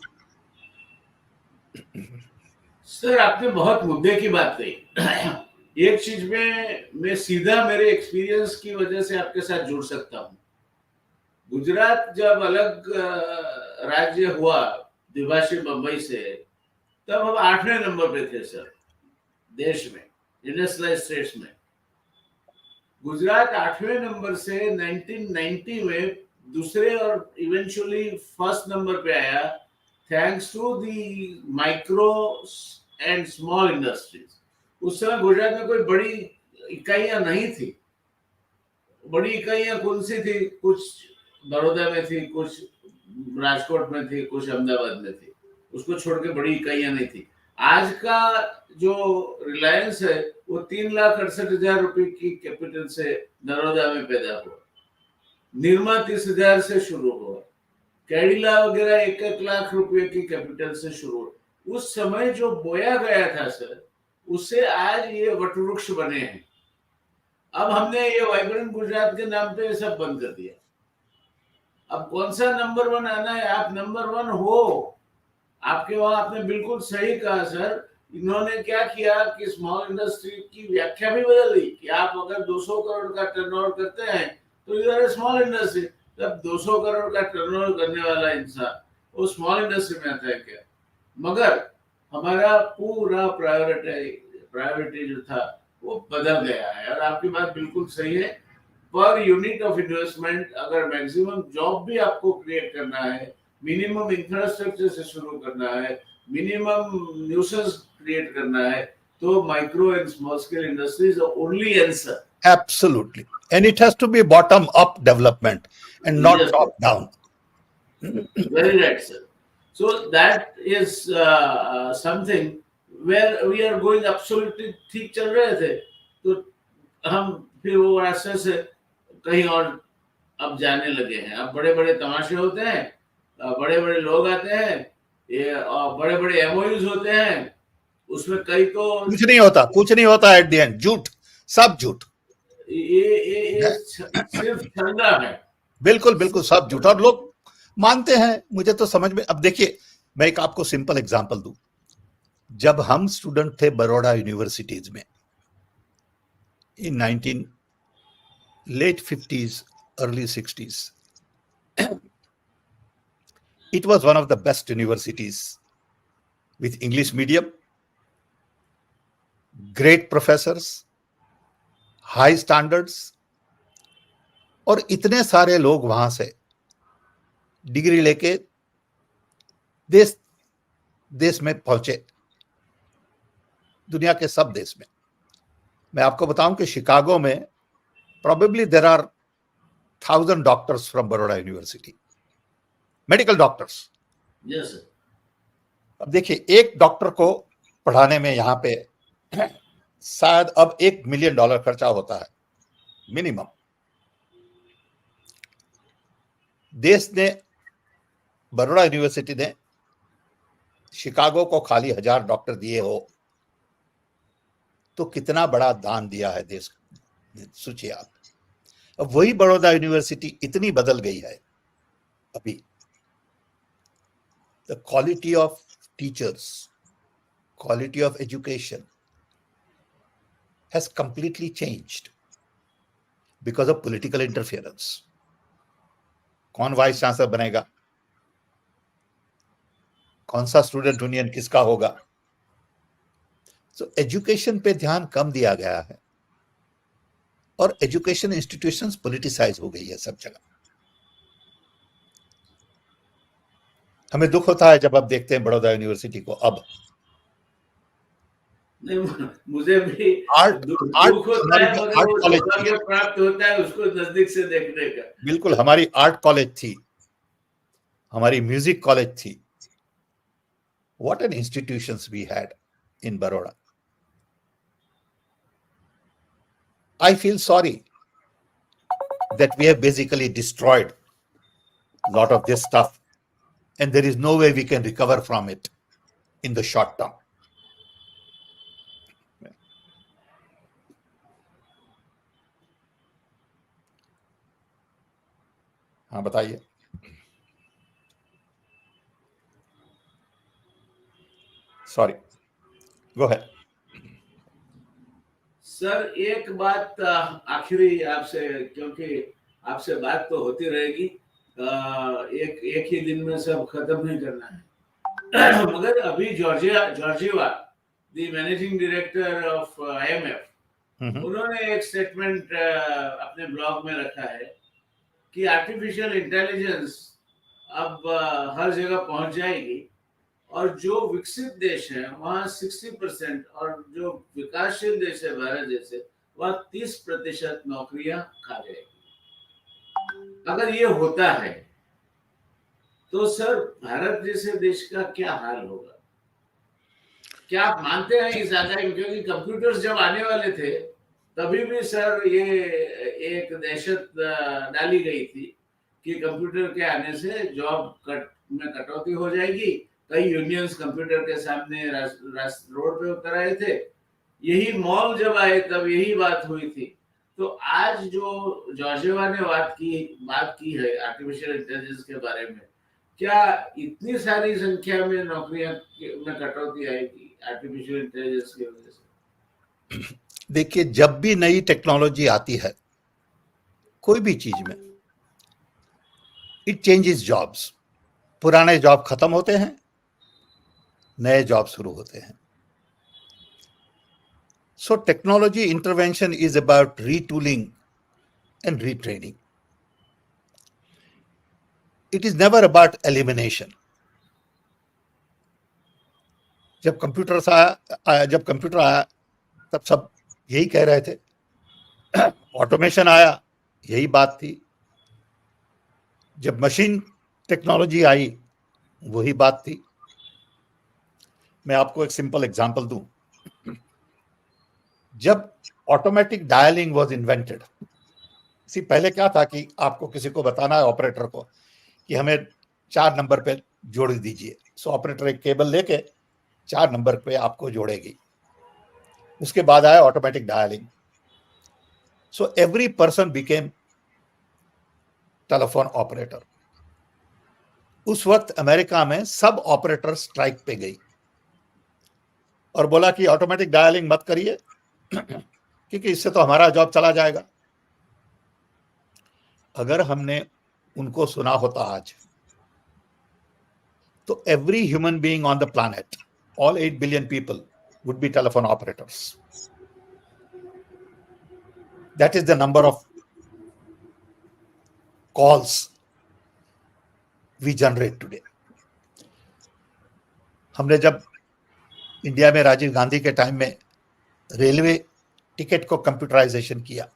सर आपने बहुत मुद्दे की बात कही। एक चीज में मैं सीधा मेरे एक्सपीरियंस की वजह से आपके साथ जुड़ सकता हूँ। गुजरात जब अलग राज्य हुआ द्विभाषी बंबई से, तब हम 8वें नंबर पे थे सर देश में, इंडस्ट्रियलाइज्ड स्टेट्स में। गुजरात 8वें नंबर से 1990 में दूसरे और इवेंचुअली फर्स्ट नंबर पे आया, thanks to the micro and small industries. उस समय गुजरात में कोई बड़ी इकाइयां नहीं थी। बड़ी इकाइयां कौन सी थी? कुछ बड़ौदा में थी, कुछ राजकोट में थी, कुछ अहमदाबाद में थी। उसको छोड़ के बड़ी इकाइयां नहीं थी। आज का जो रिलायंस है वो 3,68,000 रुपए की कैपिटल से नरोदा में पैदा हुआ। निर्मा 30,000 से शुरू हुआ। कैडिला वगैरह 1-1 लाख रुपए की कैपिटल से शुरू हुआ। उस समय जो बोया गया था सर, उससे आज ये वटवृक्ष बने हैं। अब हमने ये वाइब्रेंट गुजरात के नाम पे सब बंद कर दिया। अब कौन सा नंबर 1 आना है? आप नंबर 1 हो। आपके वहां आपने बिल्कुल सही कहा सर। इन्होंने क्या किया कि स्मॉल इंडस्ट्री की व्याख्या भी बदल दी कि आप अगर 200 करोड़ का टर्नओवर करते हैं तो you are a small industry. तब 200 करोड़ का टर्नओवर करने वाला इंसान वो स्मॉल इंडस्ट्री में आता है क्या? मगर हमारा पूरा प्रायोरिटी जो था वो बदल गया है। और आपकी बात बिल्कुल सही है। पर यूनिट ऑफ इन्वेस्टमेंट अगर मैक्सिमम जॉब भी आपको क्रिएट करना है, मिनिमम इंफ्रास्ट्रक्चर से शुरू करना है, मिनिमम न्यूसेंस क्रिएट करना है, तो micro and small scale industries are only answer. Absolutely. And it has to be bottom up development and not Yes. top down. Very right, sir. So that is something where we are going absolutely ठीक चल रहे थे, तो हम फिर वो रास्ते से कहीं और अब जाने लगे हैं। अब बड़े बड़े तमाशे होते हैं, बड़े बड़े लोग आते हैं, ये बड़े बड़े एमओयूज होते हैं, उसमें कई तो कुछ नहीं होता एट द एंड। झूठ, सब झूठ। ये सिर्फ धंधा है। बिल्कुल सब झूठ और लोग मानते हैं। मुझे तो समझ में, अब देखिए मैं एक आपको सिंपल एग्जांपल दूं। जब हम स्टूडेंट थे बड़ौदा यूनिवर्सिटीज में इन late 50s, early 60s, it was one of the best universities with English medium, great professors, high standards, और इतने सारे लोग वहां से डिग्री लेके देश में पहुंचे, दुनिया के सब देश में। मैं आपको बताऊं कि शिकागो में probably there are 1,000 doctors from Baroda University, medical doctors. Yes, sir. अब देखिए, एक डॉक्टर को पढ़ाने में यहाँ पे शायद अब $1 मिलियन खर्चा होता है मिनिमम। देश ने, बड़ौदा यूनिवर्सिटी ने शिकागो को खाली 1000 डॉक्टर दिए हो तो कितना बड़ा दान दिया है देश ने, सोचिए आप। अब वही बड़ौदा यूनिवर्सिटी इतनी बदल गई है अभी। The quality of teachers, quality of education has completely changed because of political interference. कौन वाइस चांसलर बनेगा, कौन सा स्टूडेंट यूनियन किसका होगा, तो एजुकेशन पे ध्यान कम दिया गया है और एजुकेशन इंस्टीट्यूशंस पॉलिटिसाइज हो गई है सब जगह। हमें दुख होता है जब आप देखते हैं बड़ौदा यूनिवर्सिटी को अब। नहीं, मुझे भी दुख होता है, मगर वो सौभाग्य प्राप्त होता है उसको नजदीक से देखने का। बिल्कुल, हमारी आर्ट कॉलेज थी, हमारी म्यूजिक कॉलेज थी। What an institutions we had in Baroda. I feel sorry that we have basically destroyed a lot of this stuff and there is no way we can recover from it in the short term. हाँ बताइए। Sorry, go ahead. Sir एक बात आखिरी आपसे, क्योंकि आपसे बात तो होती रहेगी, एक ही दिन में सब खत्म नहीं करना है। मगर अभी Georgia the managing director of IMF, उन्होंने एक स्टेटमेंट अपने ब्लॉग में रखा है कि आर्टिफिशियल इंटेलिजेंस अब हर जगह पहुंच जाएगी और जो विकसित देश है वहां 60% और जो विकासशील देश है भारत जैसे वहां 30% नौकरियां खा जाएगी। अगर ये होता है तो सर भारत जैसे देश का क्या हाल होगा? क्या आप मानते हैं इस आगाही? क्योंकि कंप्यूटर्स जब आने वाले थे तभी भी सर ये एक दहशत डाली गई थी कि कंप्यूटर के आने से जॉब में कटौती हो जाएगी। कई यूनियंस कंप्यूटर के सामने रोड पे उतर आए थे। यही मॉल जब आए तब यही बात हुई थी। तो आज जो जॉर्जिया ने बात की है आर्टिफिशियल इंटेलिजेंस के बारे में, क्या इतनी सारी संख्या में नौकरियां में कटौती आएगी आर्टिफिशियल इंटेलिजेंस की वजह से? देखिए, जब भी नई टेक्नोलॉजी आती है कोई भी चीज में, इट चेंजेस जॉब्स। पुराने जॉब खत्म होते हैं, नए जॉब शुरू होते हैं। So technology intervention is about retooling and retraining. It is never about elimination. जब कंप्यूटर आया तब सब यही कह रहे थे। ऑटोमेशन आया, यही बात थी। जब मशीन टेक्नोलॉजी आई, वही बात थी। मैं आपको एक सिंपल एग्जांपल दूं। जब ऑटोमेटिक डायलिंग वाज इन्वेंटेड, इसी पहले क्या था कि आपको किसी को बताना है ऑपरेटर को कि हमें 4 नंबर पे जोड़ दीजिए, सो ऑपरेटर एक केबल लेके 4 नंबर पे आपको जोड़ेगी। उसके बाद आया automatic dialling. So every person became telephone operator. उस वक्त अमेरिका में सब ऑपरेटर स्ट्राइक पे गई और बोला कि ऑटोमेटिक डायलिंग मत करिए क्योंकि इससे तो हमारा जॉब चला जाएगा। अगर हमने उनको सुना होता आज, तो every human being on the planet, all 8 billion people would be telephone operators. That is the number of calls we generate today. हमने जब इंडिया में राजीव गांधी के टाइम में रेलवे टिकट को कंप्यूटराइजेशन किया,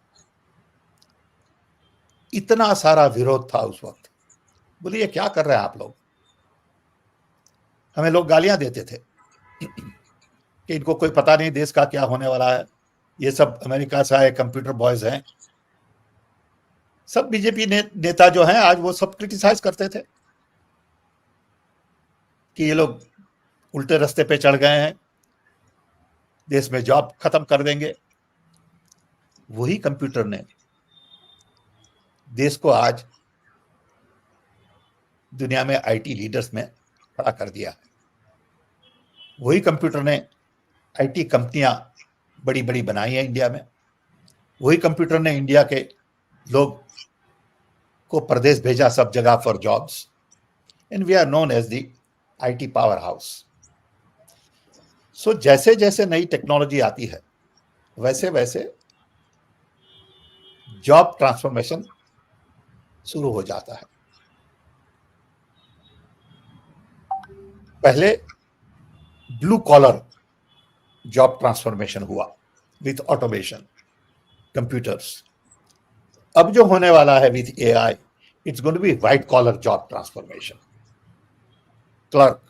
इतना सारा विरोध था उस वक्त। बोलिए क्या कर रहे हैं आप लोग? हमें लोग गालियां देते थे कि इनको कोई पता नहीं देश का क्या होने वाला है, ये सब अमेरिका से आए कंप्यूटर बॉयज हैं। सब बीजेपी नेता जो हैं आज वो सब क्रिटिसाइज करते थे कि ये लोग उल्टे रास्ते पे चढ़ गए हैं, देश में जॉब खत्म कर देंगे। वही कंप्यूटर ने देश को आज दुनिया में आईटी लीडर्स में खड़ा कर दिया है। वही कंप्यूटर ने आईटी कंपनियां बड़ी बड़ी बनाई हैं इंडिया में। वही कंप्यूटर ने इंडिया के लोग को प्रदेश भेजा सब जगह for jobs, and we are known as the IT powerhouse. सो जैसे जैसे नई टेक्नोलॉजी आती है वैसे वैसे जॉब ट्रांसफॉर्मेशन शुरू हो जाता है। पहले ब्लू कॉलर जॉब ट्रांसफॉर्मेशन हुआ विथ ऑटोमेशन, कंप्यूटर्स। अब जो होने वाला है with AI, it's going to be white collar job transformation. Clerk,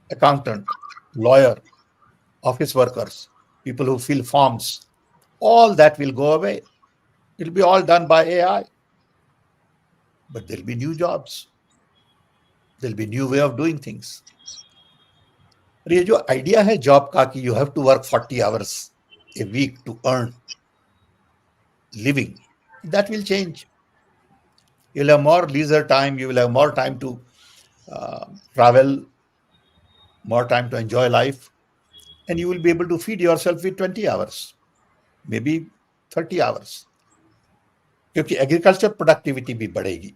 accountant, lawyer, office workers, people who fill forms, all that will go away. It will be all done by AI. But there'll be new jobs. There'll be new way of doing things. और ये जो idea है job का कि you have to work 40 hours a week to earn living, that will change. You'll have more leisure time, you will have more time to travel, more time to enjoy life, and you will be able to feed yourself with 20 hours, maybe 30 hours, क्योंकि agriculture productivity भी बढ़ेगी।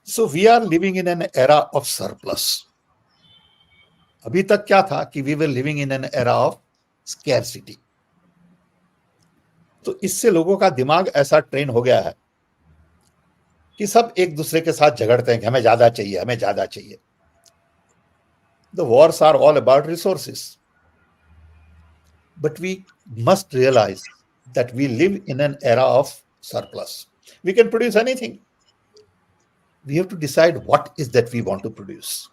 So we are living in an era of surplus. अभी तक क्या था कि we were living in an era of scarcity. तो इससे लोगों का दिमाग ऐसा ट्रेन हो गया है कि सब एक दूसरे के साथ झगड़ते हैं कि हमें ज्यादा चाहिए, हमें ज्यादा चाहिए। The wars are all about resources. But we must realize that we live in an era of surplus. We can produce anything. We have to decide what is that we want to produce.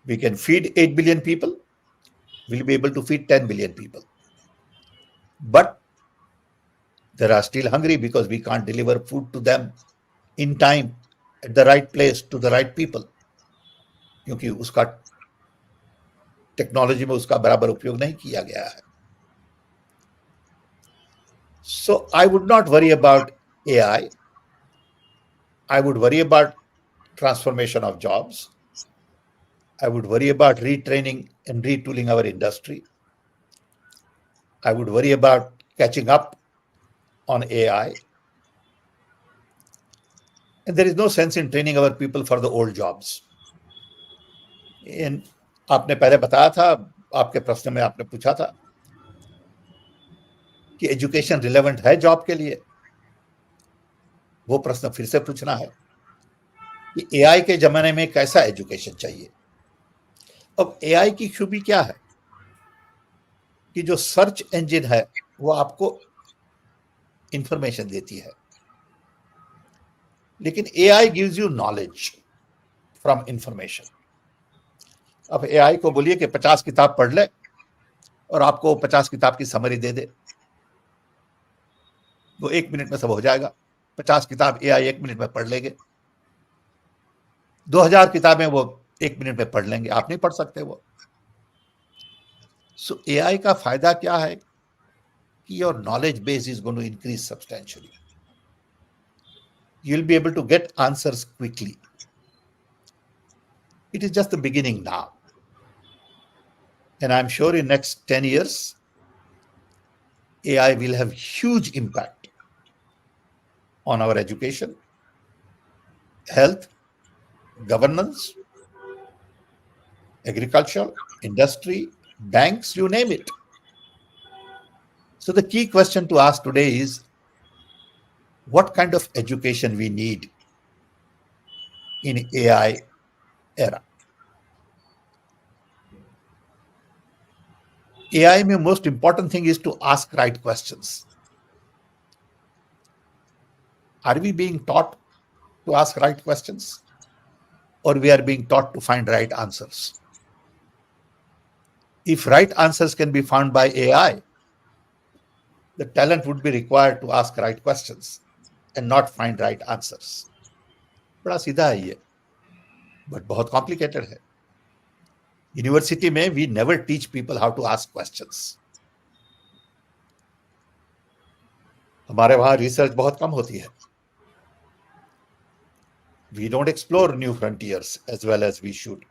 We can feed 8 billion people. We'll be able to feed 10 billion people. But there are still hungry because we can't deliver food to them in time, at the right place, to the right people. क्योंकि उसका technology में उसका बराबर उपयोग नहीं किया गया है। So I would not worry about AI, I would worry about transformation of jobs, I would worry about retraining and retooling our industry, I would worry about catching up on AI, and there is no sense in training our people for the old jobs. आपने पहले बताया था, आपके प्रश्न में आपने पूछा था कि एजुकेशन रिलेवेंट है जॉब के लिए। वो प्रश्न फिर से पूछना है कि एआई के जमाने में कैसा एजुकेशन चाहिए। अब एआई की खूबी क्या है कि जो सर्च इंजन है वो आपको इंफॉर्मेशन देती है, लेकिन AI gives you knowledge from information. अब एआई को बोलिए कि 50 किताब पढ़ ले और आपको 50 किताब की समरी दे दे, वो 1 मिनट में सब हो जाएगा। 50 किताब एआई 1 मिनट में पढ़ लेंगे, 2000 किताबें वो 1 मिनट में पढ़ लेंगे, आप नहीं पढ़ सकते वो। सो एआई का फायदा क्या है कि your knowledge base is going to increase substantially. You will be able to get answers quickly. It is just the beginning now. And I'm sure in next 10 years, AI will have huge impact on our education, health, governance, agriculture, industry, banks, you name it. So the key question to ask today is, what kind of education we need in AI era? AI में most important thing is to ask right questions. Are we being taught to ask right questions? or we are being taught to find right answers? If right answers can be found by AI, the talent would be required to ask right questions and not find right answers. बड़ा सीधा है ये, but बहुत complicated है. University में we never teach people how to ask questions. हमारे वहां research बहुत कम होती है. We don't explore new frontiers as well as we should.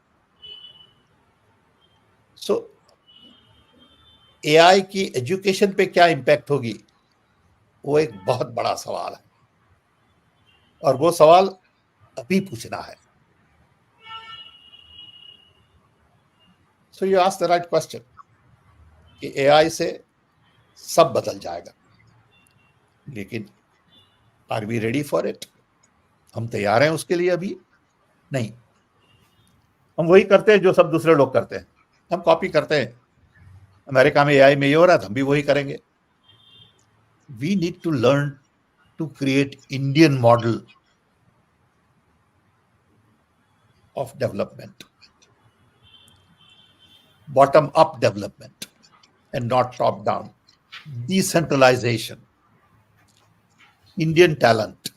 So, AI की एजुकेशन पे क्या इंपैक्ट होगी, वो एक बहुत बड़ा सवाल है, और वो सवाल अभी पूछना है. So you ask the right question कि AI से सब बदल जाएगा, लेकिन are we ready for it? हम तैयार हैं उसके लिए? अभी नहीं. हम वही करते हैं जो सब दूसरे लोग करते हैं. हम कॉपी करते हैं. अमेरिका में AI में ये हो रहा था, हम भी वही करेंगे. We need to learn to create Indian model of development, bottom up development and not top down. Decentralization, Indian talent,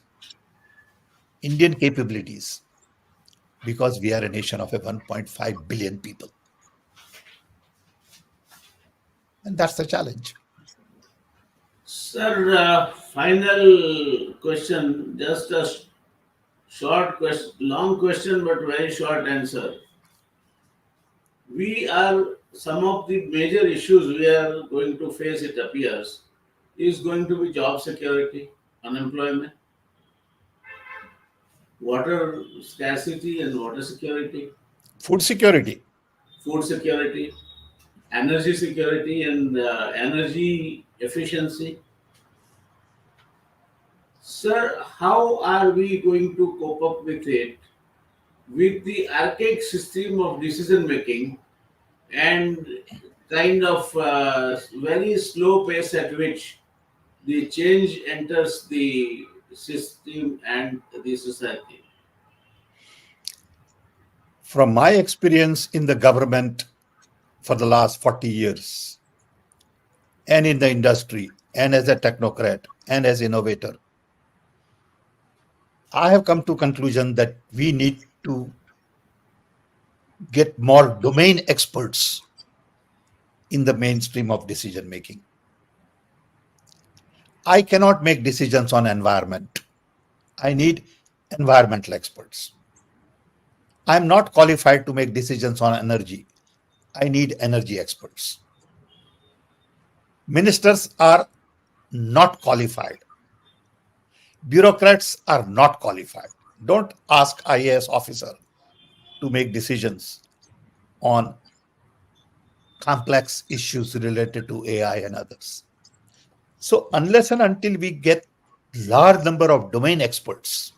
Indian capabilities, because we are a nation of 1.5 billion people. And that's the challenge. Sir, final question, just a short question, long question, but very short answer. Some of the major issues we are going to face, it appears, is going to be job security, unemployment, water scarcity and water security, Food security. energy security and energy efficiency. Sir, how are we going to cope up with it, with the archaic system of decision making and kind of very slow pace at which the change enters the system and the society? From my experience in the government for the last 40 years, and in the industry, and as a technocrat, and as innovator, I have come to conclusion that we need to get more domain experts in the mainstream of decision making. I cannot make decisions on environment. I need environmental experts. I am not qualified to make decisions on energy. I need energy experts. Ministers are not qualified. Bureaucrats are not qualified. Don't ask IAS officer to make decisions on complex issues related to AI and others. So unless and until we get large number of domain experts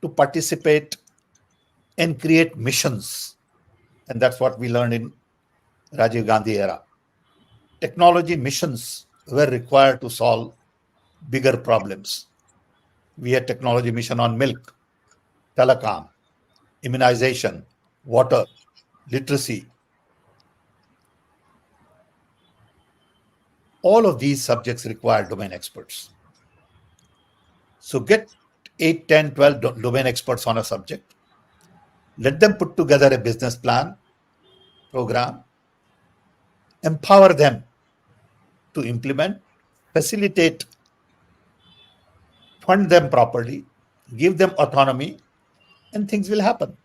to participate and create missions, and that's what we learned in Rajiv Gandhi era. Technology missions were required to solve bigger problems. We had technology mission on milk, telecom, immunization, water, literacy. All of these subjects require domain experts. So get 8, 10, 12 domain experts on a subject. Let them put together a business plan, program, empower them to implement, facilitate, fund them properly, give them autonomy, and things will happen.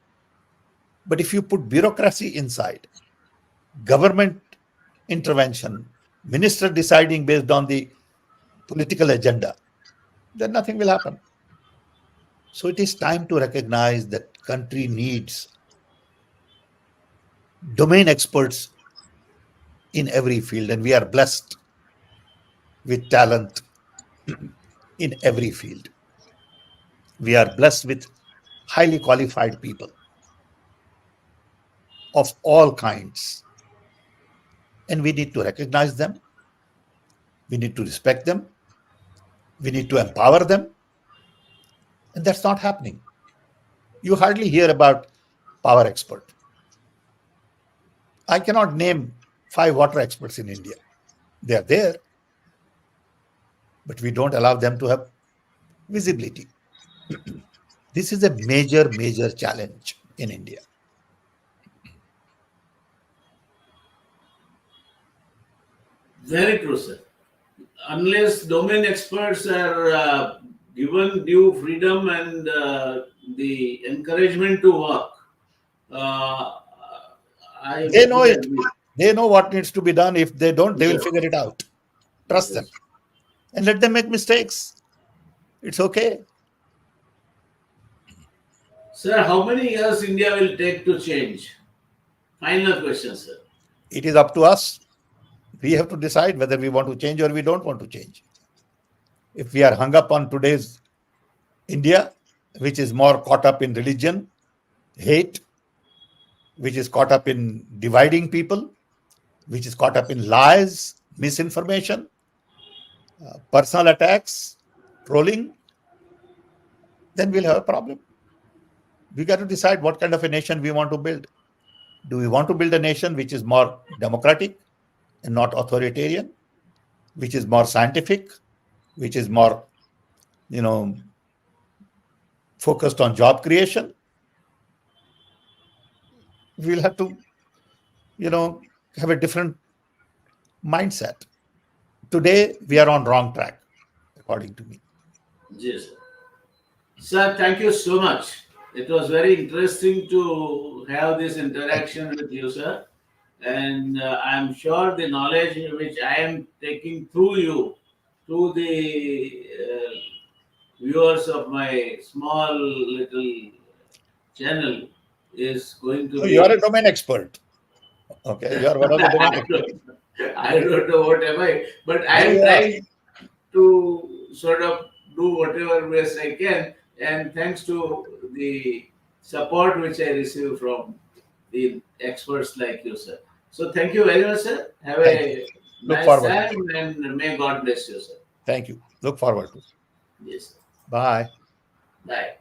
But if you put bureaucracy inside, government intervention, minister deciding based on the political agenda, then nothing will happen. So it is time to recognize that country needs domain experts in every field, and we are blessed with talent in every field. We are blessed with highly qualified people of all kinds, and we need to recognize them. We need to respect them. We need to empower them, and that's not happening. You hardly hear about power expert. I cannot name 5 water experts in India. They are there, but we don't allow them to have visibility. This is a major, major challenge in India. Very true, sir. Unless domain experts are given due freedom and the encouragement to work, uh, I They know fully it. agree. They know what needs to be done. If they don't, they will Yes, figure it out. Trust them yes. and let them make mistakes. It's okay. Sir, how many years India will take to change? Final question, sir. It is up to us. We have to decide whether we want to change or we don't want to change. If we are hung up on today's India, which is more caught up in religion, hate, which is caught up in dividing people, which is caught up in lies, misinformation, personal attacks, trolling, then we'll have a problem. We got to decide what kind of a nation we want to build. Do we want to build a nation which is more democratic and not authoritarian, which is more scientific, which is more, focused on job creation? We'll have to, have a different mindset. Today, we are on wrong track, according to me. Yes, sir. Sir, thank you so much. It was very interesting to have this interaction with you, sir. And I'm sure the knowledge which I am taking through you to the viewers of my small little channel is going to So you are a be. domain expert. Okay, you are one of the domain experts. I don't know what am I, but I Yeah, am you are. trying to sort of do whatever best I can, and thanks to the support which I receive from the experts like you, sir. So thank you very much, sir. Have Thank you. a Look nice forward to it. time, and may God bless you, sir. Thank you. Look forward to it. Yes, sir. Bye. Bye.